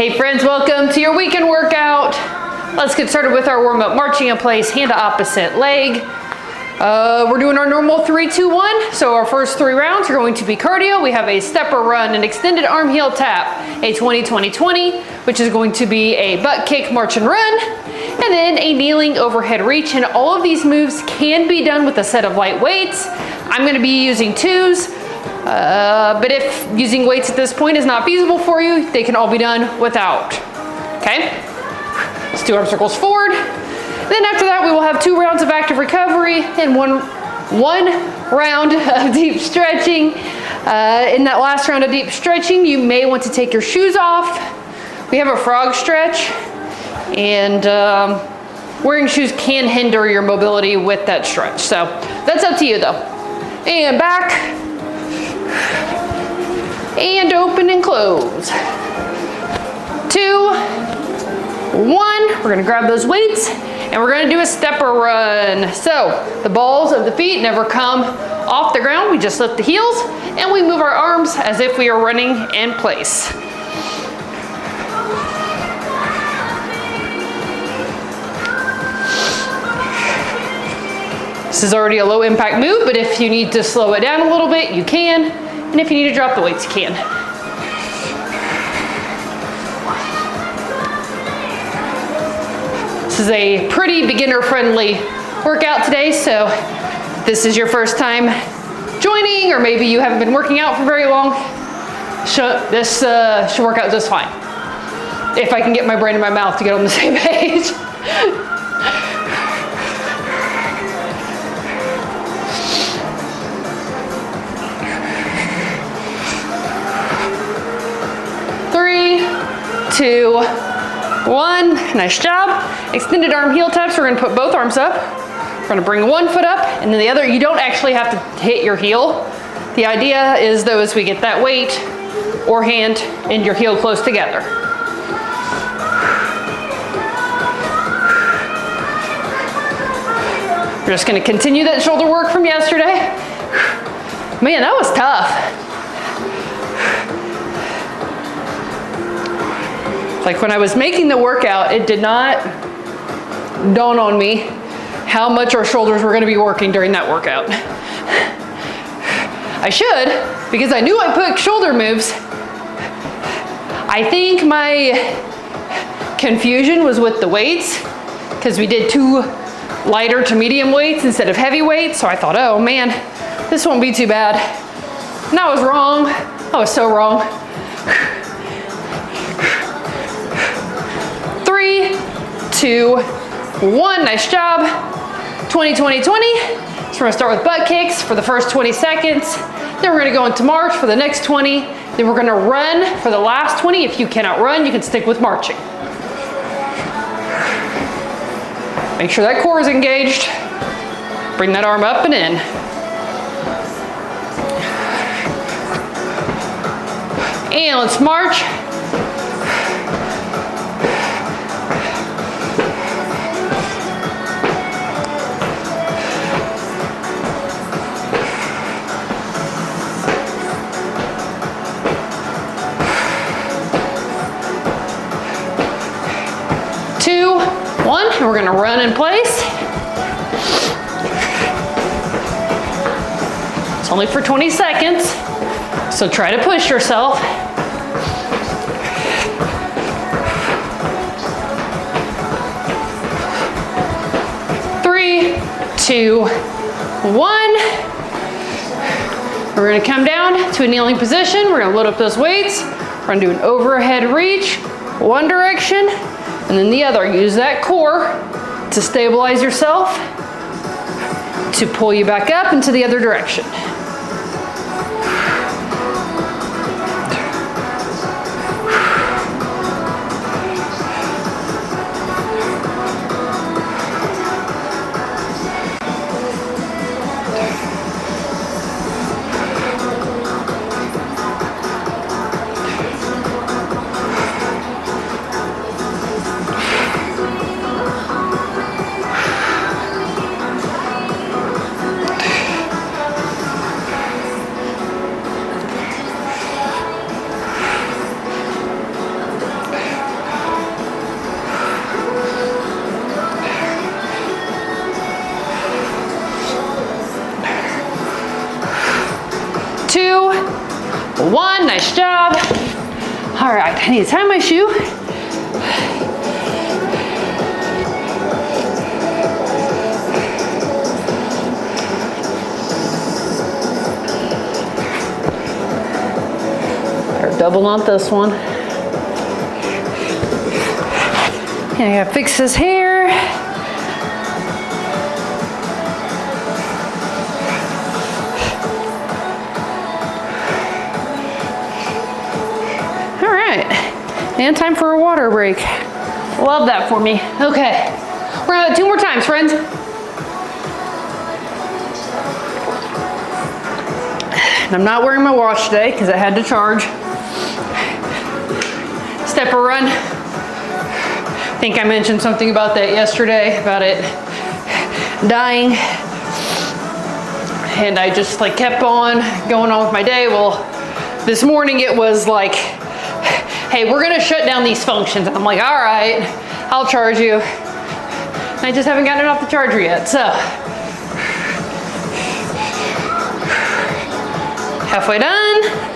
Hey friends, welcome to your weekend workout. Let's get started with our warm-up. Marching in place, hand to opposite leg. We're doing our normal 3-2-1. So our first 3 rounds are going to be cardio. We have a stepper run, an extended arm heel tap, a 20-20-20, which is going to be a butt kick, march and run, and then a kneeling overhead reach. And all of these moves can be done with a set of light weights. I'm going to be using 2s, but if using weights at this point is not feasible for you, they can all be done without. Okay? Let's do arm circles forward. Then after that, we will have 2 rounds of active recovery and one round of deep stretching. In that last round of deep stretching, you may want to take your shoes off. We have a frog stretch, and wearing shoes can hinder your mobility with that stretch. So that's up to you though. And back, and open and close. 2, 1, we're gonna grab those weights and we're gonna do a stepper run. So the balls of the feet never come off the ground. We just lift the heels and we move our arms as if we are running in place. This is already a low impact move, but if you need to slow it down a little bit, you can. And if you need to drop the weights, you can. This is a pretty beginner-friendly workout today, so if this is your first time joining, or maybe you haven't been working out for very long, this should work out just fine. If I can get my brain in my mouth to get on the same page. Three, 2, 1, nice job. Extended arm heel taps, we're gonna put both arms up. We're gonna bring one foot up and then the other. You don't actually have to hit your heel. The idea is though, as we get that weight or hand and your heel close together. We're just gonna continue that shoulder work from yesterday. Man, that was tough. Like when I was making the workout, it did not dawn on me how much our shoulders were gonna be working during that workout. I should, because I knew I put shoulder moves. I think my confusion was with the weights, because we did 2 lighter to medium weights instead of heavy weights. So I thought, oh man, this won't be too bad. And I was wrong. I was so wrong. 3, 2, 1, nice job. 20-20-20. So we're gonna start with butt kicks for the first 20 seconds. Then we're gonna go into march for the next 20. Then we're gonna run for the last 20. If you cannot run, you can stick with marching. Make sure that core is engaged. Bring that arm up and in. And let's march. And we're gonna run in place. It's only for 20 seconds, so try to push yourself. Three, 2, 1. We're gonna come down to a kneeling position. We're gonna load up those weights. We're gonna do an overhead reach, one direction, and then the other. Use that core to stabilize yourself, to pull you back up into the other direction. nice job. All right, I need to tie my shoe. Better double knot this one. And I gotta fix his hair. All right, and time for a water break. Love that for me. Okay, we're gonna do it 2 more times, friends. And I'm not wearing my watch today because I had to charge. Stepper run. I think I mentioned something about that yesterday, about it dying. And I just like kept on going on with my day. Well, this morning it was like, hey, we're gonna shut down these functions. And I'm like, all right, I'll charge you. And I just haven't gotten it off the charger yet, so. Halfway done.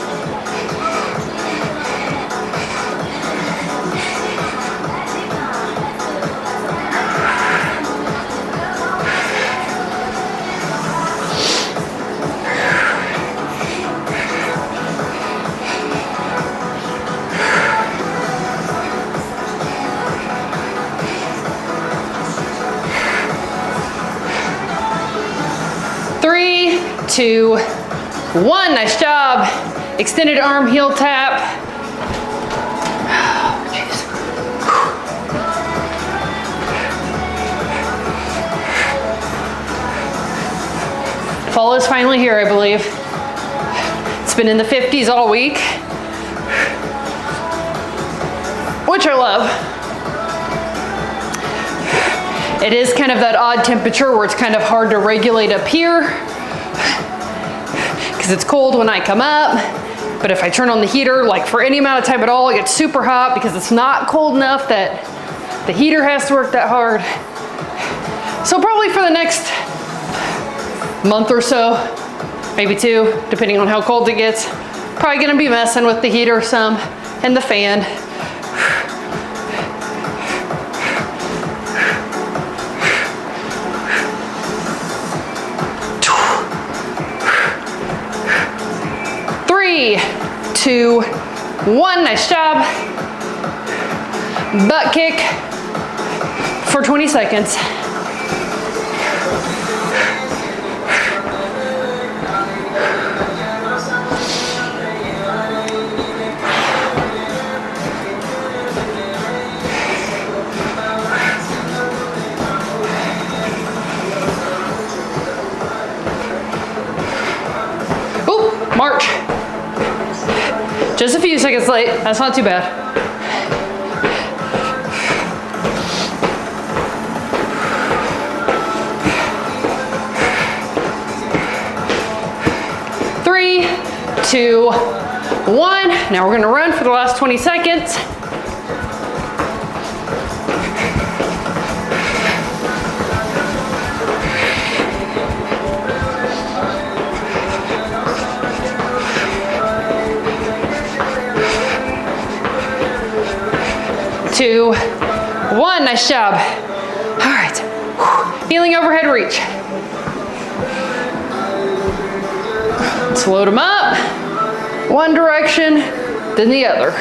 Three, 2, 1, nice job. Extended arm heel tap. Oh, jeez. Fall is finally here, I believe. It's been in the 50s all week, which I love. It is kind of that odd temperature where it's kind of hard to regulate up here because it's cold when I come up. But if I turn on the heater, like for any amount of time at all, it gets super hot because it's not cold enough that the heater has to work that hard. So probably for the next month or so, maybe 2, depending on how cold it gets, probably gonna be messing with the heater some and the fan. Three, 2, 1, nice job. Butt kick for 20 seconds. Ooh, march. Just a few seconds late, that's not too bad. Three, 2, 1. Now we're gonna run for the last 20 seconds. Two, 1, nice job. All right, healing overhead reach. Let's load them up. One direction, then the other.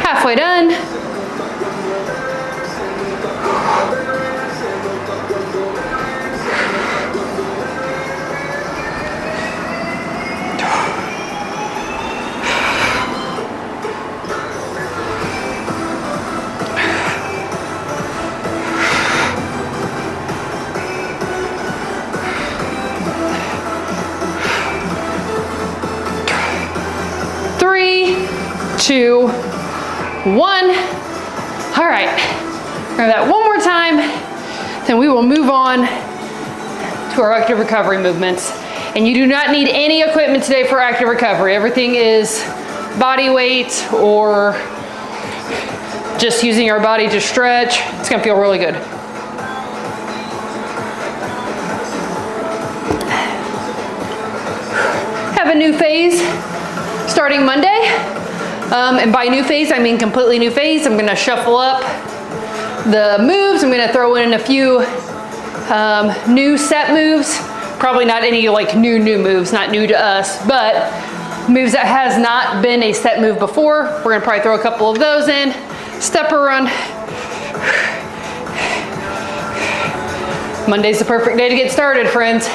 Halfway done. Three, 2, 1. All right, try that one more time, then we will move on to to our active recovery movements. And you do not need any equipment today for active recovery. Everything is body weight or just using our body to stretch. It's gonna feel really good. Have a new phase starting Monday. And by new phase, I mean completely new phase. I'm gonna shuffle up the moves. I'm gonna throw in a few new set moves. Probably not any like new moves, not new to us, but moves that has not been a set move before. We're gonna probably throw a couple of those in. Stepper run. Monday's the perfect day to get started, friends.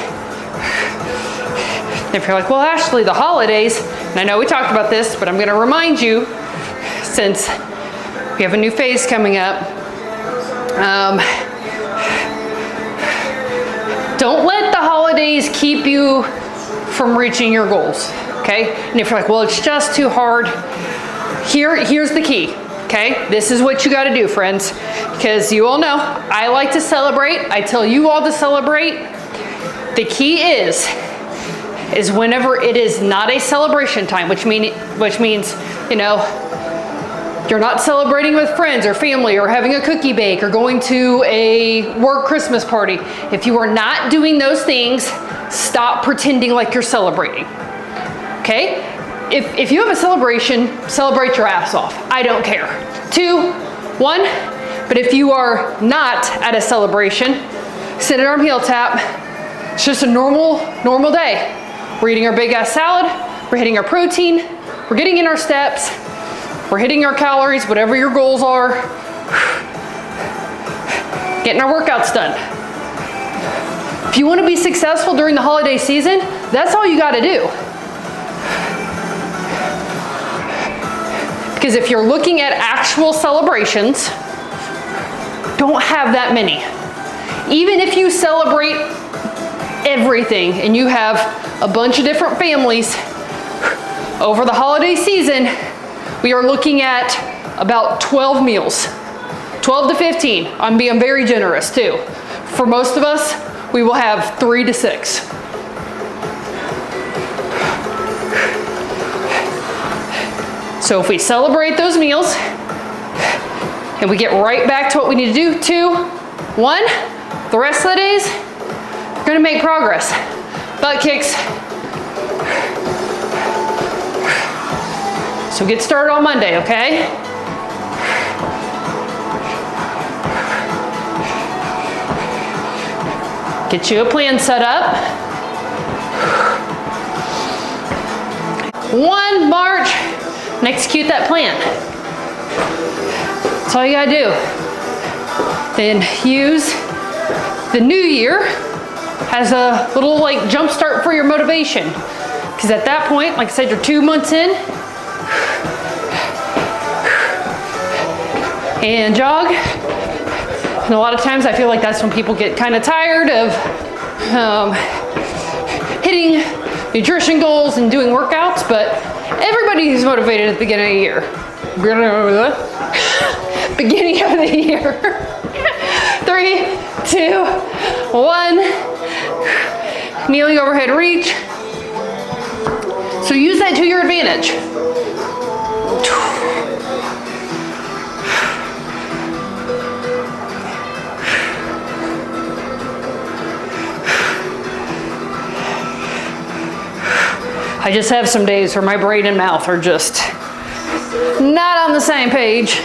If you're like, well, Ashley, the holidays, and I know we talked about this, but I'm gonna remind you, since we have a new phase coming up, don't let the holidays keep you from reaching your goals, okay? And if you're like, well, it's just too hard, here's the key, okay? This is what you gotta do, friends, because you all know, I like to celebrate. I tell you all to celebrate. The key is whenever it is not a celebration time, which means, you know, you're not celebrating with friends or family or having a cookie bake or going to a work Christmas party. If you are not doing those things, stop pretending like you're celebrating, okay? If you have a celebration, celebrate your ass off. I don't care. 2, 1, but if you are not at a celebration, sit at arm heel tap. It's just a normal day. We're eating our big ass salad, we're hitting our protein, we're getting in our steps, we're hitting our calories, whatever your goals are, getting our workouts done. If you want to be successful during the holiday season, that's all you got to do. Because if you're looking at actual celebrations, don't have that many. Even if you celebrate everything and you have a bunch of different families over the holiday season, we are looking at about 12 meals, 12 to 15. I'm being very generous too. For most of us, we will have 3 to 6. So if we celebrate those meals and we get right back to what we need to do, 2, 1, the rest of the days, we're gonna make progress. Butt kicks. So get started on Monday, okay? Get you a plan set up. 1 March, and execute that plan. That's all you gotta do. Then use the new year as a little like jump start for your motivation. Because at that point, like I said, you're 2 months in. And jog. And a lot of times I feel like that's when people get kind of tired of hitting nutrition goals and doing workouts, but everybody is motivated at the beginning of the year. Beginning of the year. 3, 2, 1. Kneeling overhead reach. So use that to your advantage. I just have some days where my brain and mouth are just not on the same page.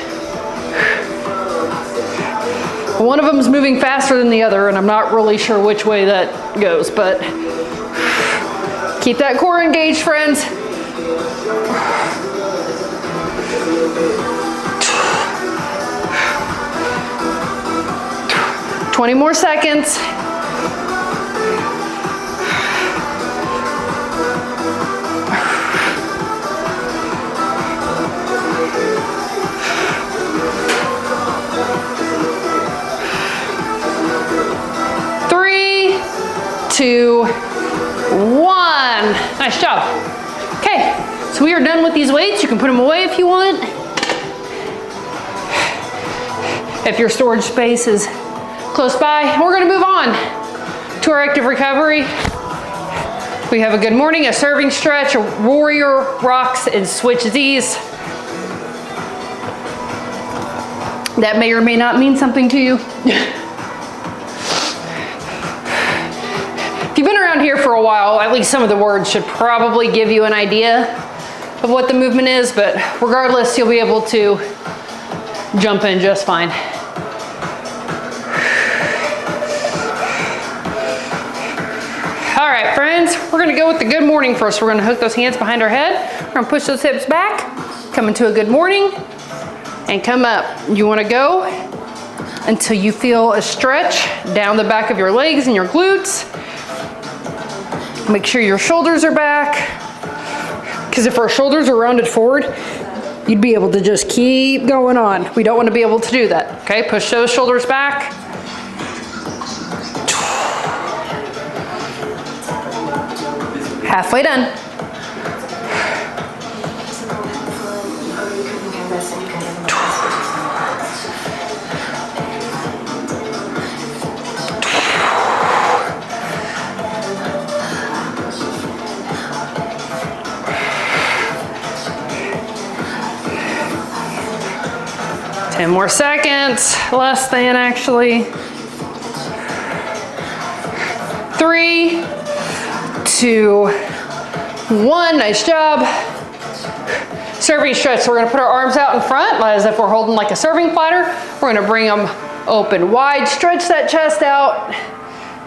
One of them is moving faster than the other, and I'm not really sure which way that goes, but keep that core engaged, friends. $20 more seconds. Two, 1. Nice job. Okay, so we are done with these weights. You can put them away if you want. If your storage space is close by. We're gonna move on to our active recovery. We have a good morning, a serving stretch, a warrior rocks, and switch Z's. That may or may not mean something to you. If you've been around here for a while, at least some of the words should probably give you an idea of what the movement is, but regardless, you'll be able to jump in just fine. All right, friends, we're gonna go with the good morning first. We're gonna hook those hands behind our head. We're gonna push those hips back, come into a good morning, and come up. You wanna go until you feel a stretch down the back of your legs and your glutes. Make sure your shoulders are back, because if our shoulders are rounded forward, you'd be able to just keep going on. We don't want to be able to do that, okay? Push those shoulders back. Halfway done. Ten more seconds, less than actually. 3, 2, 1, nice job. Serving stretch, so we're gonna put our arms out in front as if we're holding like a serving platter. We're gonna bring them open wide, stretch that chest out,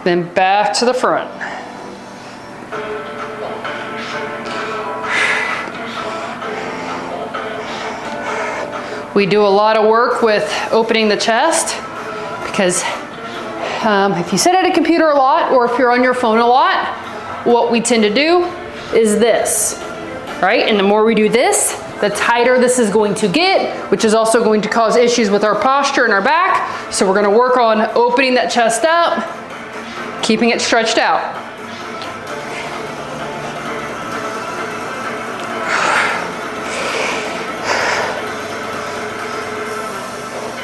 then back to the front. We do a lot of work with opening the chest because if you sit at a computer a lot or if you're on your phone a lot, what we tend to do is this, right? And the more we do this, the tighter this is going to get, which is also going to cause issues with our posture and our back. So we're gonna work on opening that chest up, keeping it stretched out.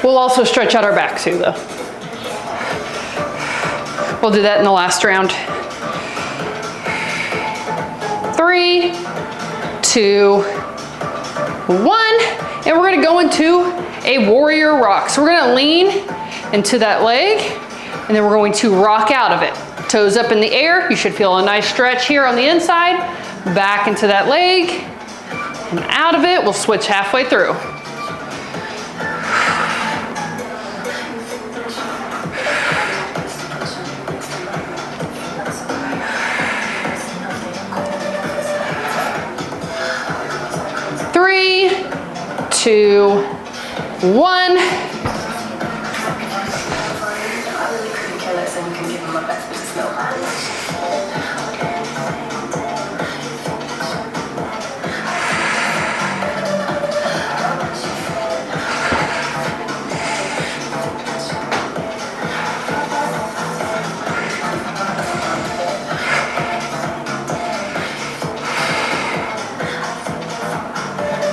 We'll also stretch out our back too, though. We'll do that in the last round. 3, 2, 1, and we're gonna go into a warrior rock. So we're gonna lean into that leg, and then we're going to rock out of it. Toes up in the air. You should feel a nice stretch here on the inside. Back into that leg, and out of it. We'll switch halfway through. Three, 2, 1.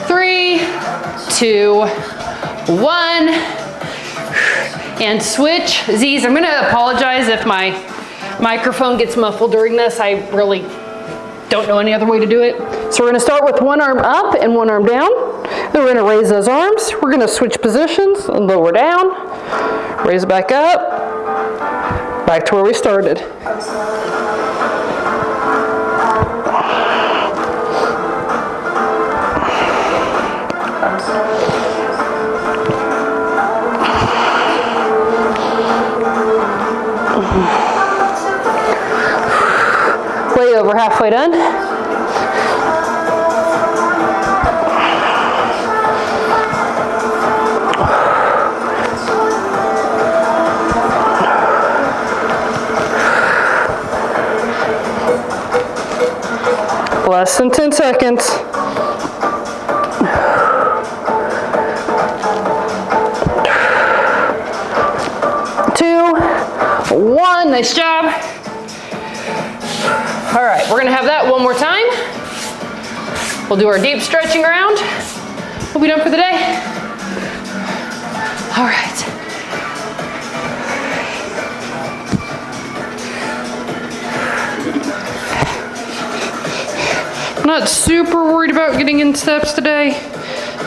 Three, 2, 1, and switch Z's. I'm gonna apologize if my microphone gets muffled during this. I really don't know any other way to do it. So we're gonna start with one arm up and one arm down. Then we're gonna raise those arms. We're gonna switch positions and lower down, raise back up, back to where we started. Way over halfway done. Less than 10 seconds. Two, 1, nice job. All right, we're gonna have that one more time. We'll do our deep stretching round. We'll be done for the day. All right. I'm not super worried about getting in steps today.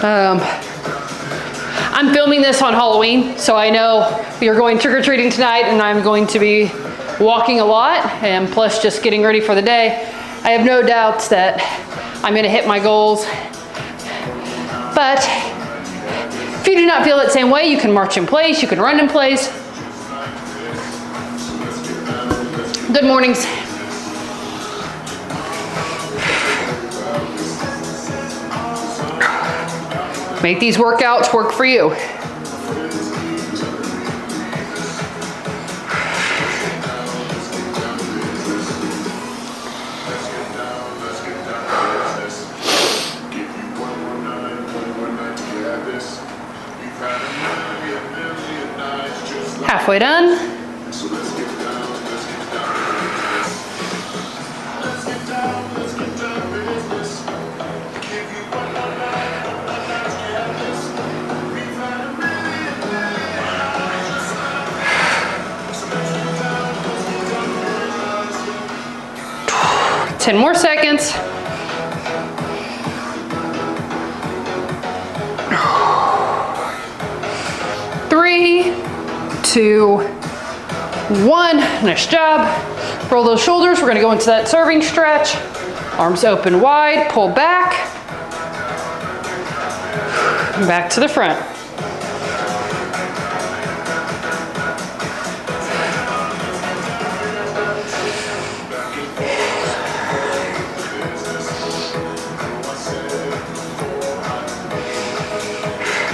I'm filming this on Halloween, so I know we are going trick-or-treating tonight and I'm going to be walking a lot, and plus just getting ready for the day. I have no doubts that I'm gonna hit my goals. But if you do not feel that same way, you can march in place, you can run in place. Good mornings. Make these workouts work for you. Halfway done. Ten more seconds. Three, 2, 1. Nice job. Roll those shoulders. We're going to go into that serving stretch. Arms open wide. Pull back. Back to the front.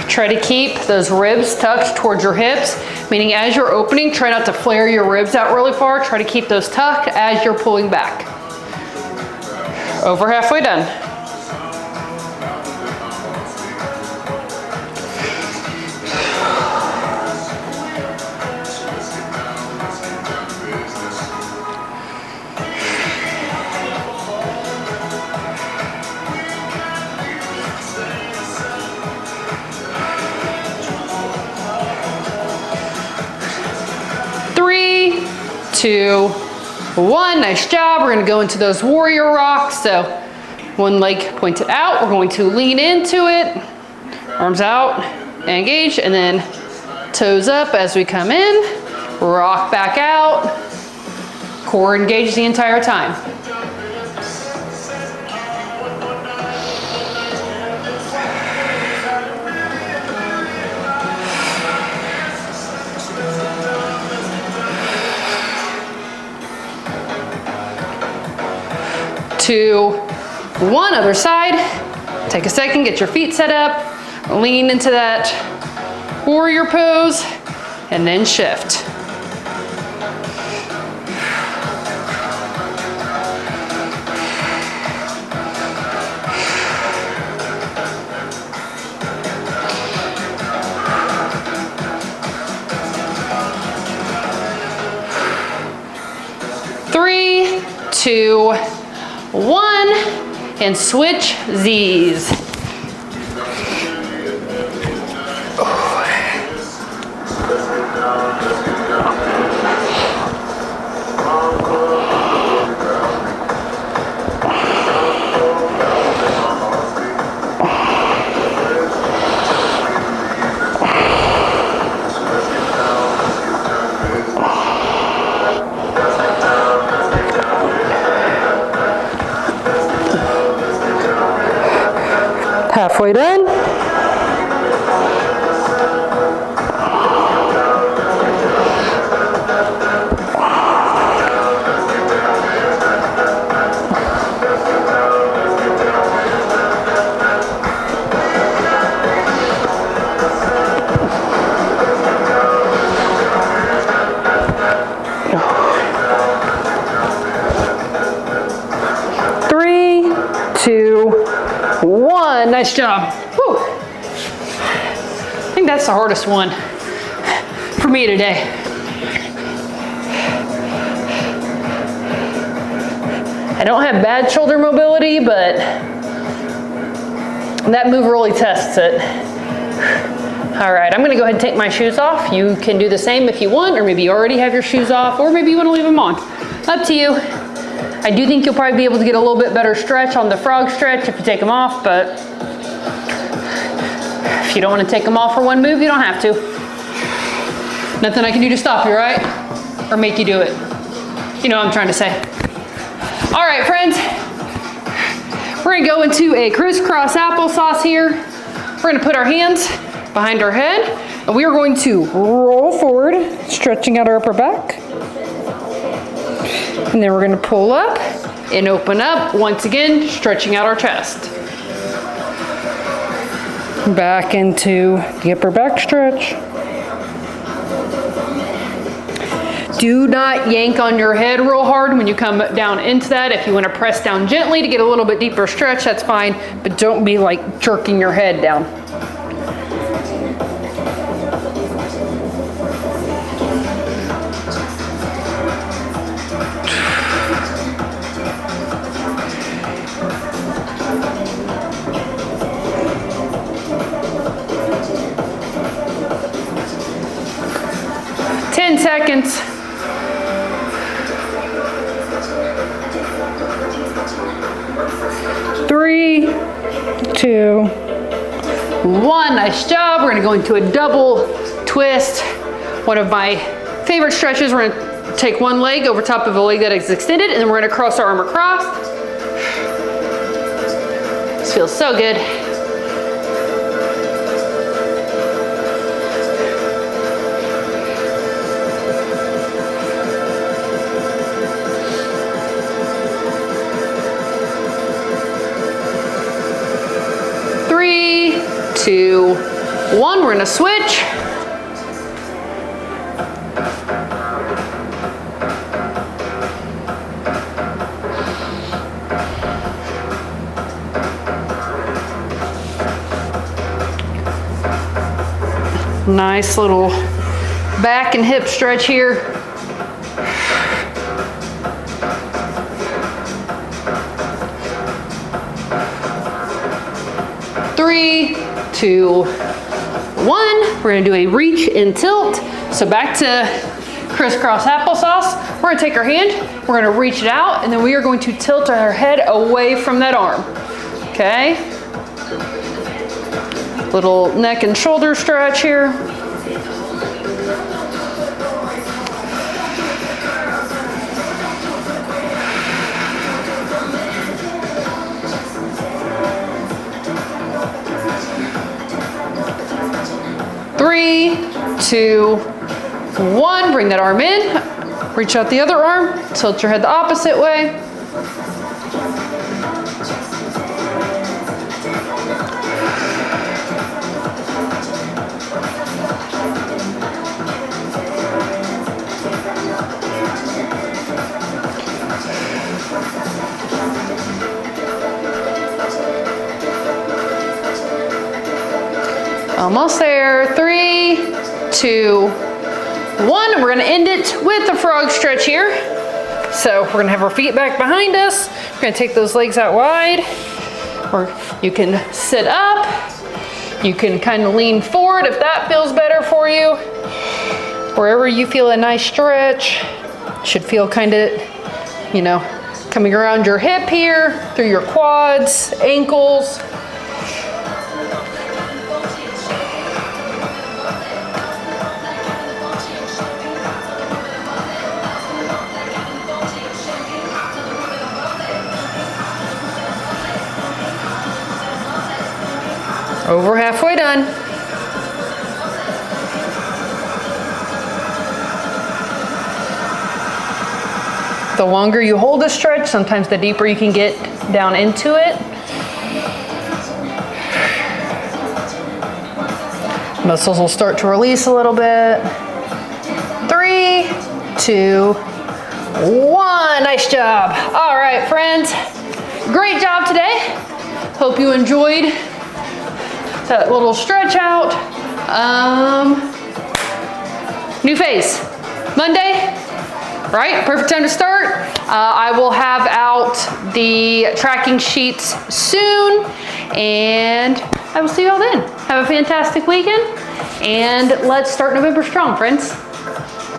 Try to keep those ribs tucked towards your hips, meaning as you're opening, try not to flare your ribs out really far. Try to keep those tucked as you're pulling back. Over halfway done. Three, 2, 1. Nice job. We're going to go into those warrior rocks. So one leg pointed out. We're going to lean into it. Arms out, engage, and then toes up as we come in. Rock back out. Core engaged the entire time. Two, 1, other side. Take a second, get your feet set up, lean into that warrior pose, and then shift. Three, 2, 1, and switch Z's. Halfway done. Three, 2, 1. Nice job. Whew. I think that's the hardest one for me today. I don't have bad shoulder mobility, but that move really tests it. All right, I'm gonna go ahead and take my shoes off. You can do the same if you want, or maybe you already have your shoes off, or maybe you wanna leave them on. Up to you. I do think you'll probably be able to get a little bit better stretch on the frog stretch if you take them off, but if you don't want to take them off for one move, you don't have to. Nothing I can do to stop you, right? Or make you do it. You know what I'm trying to say. All right, friends. We're gonna go into a crisscross applesauce here. We're gonna put our hands behind our head, and we are going to roll forward, stretching out our upper back. And then we're gonna pull up and open up, once again, stretching out our chest. Back into the upper back stretch. Do not yank on your head real hard when you come down into that. If you want to press down gently to get a little bit deeper stretch, that's fine, but don't be like jerking your head down. Seconds. 3, 2, 1. Nice job. We're gonna go into a double twist. One of my favorite stretches. We're gonna take one leg over top of a leg that is extended, and then we're gonna cross our arm across. This feels so good. Three, 2, 1. We're gonna switch. Nice little back and hip stretch here. Three, 2, 1. We're gonna do a reach and tilt. So back to crisscross applesauce. We're gonna take our hand, we're gonna reach it out, and then we are going to tilt our head away from that arm. Okay? Little neck and shoulder stretch here. Three, 2, 1. Bring that arm in. Reach out the other arm. Tilt your head the opposite way. Almost there. 3, 2, 1. We're gonna end it with the frog stretch here. So we're gonna have our feet back behind us. We're gonna take those legs out wide. Or you can sit up. You can kind of lean forward if that feels better for you. Wherever you feel a nice stretch. Should feel kind of, you know, coming around your hip here, through your quads, ankles. Over halfway done. The longer you hold a stretch, sometimes the deeper you can get down into it. Muscles will start to release a little bit. 3, 2, 1. Nice job. All right, friends. Great job today. Hope you enjoyed that little stretch out. New phase. Monday, right? Perfect time to start. I will have out the tracking sheets soon, and I will see you all then. Have a fantastic weekend, and let's start November strong, friends.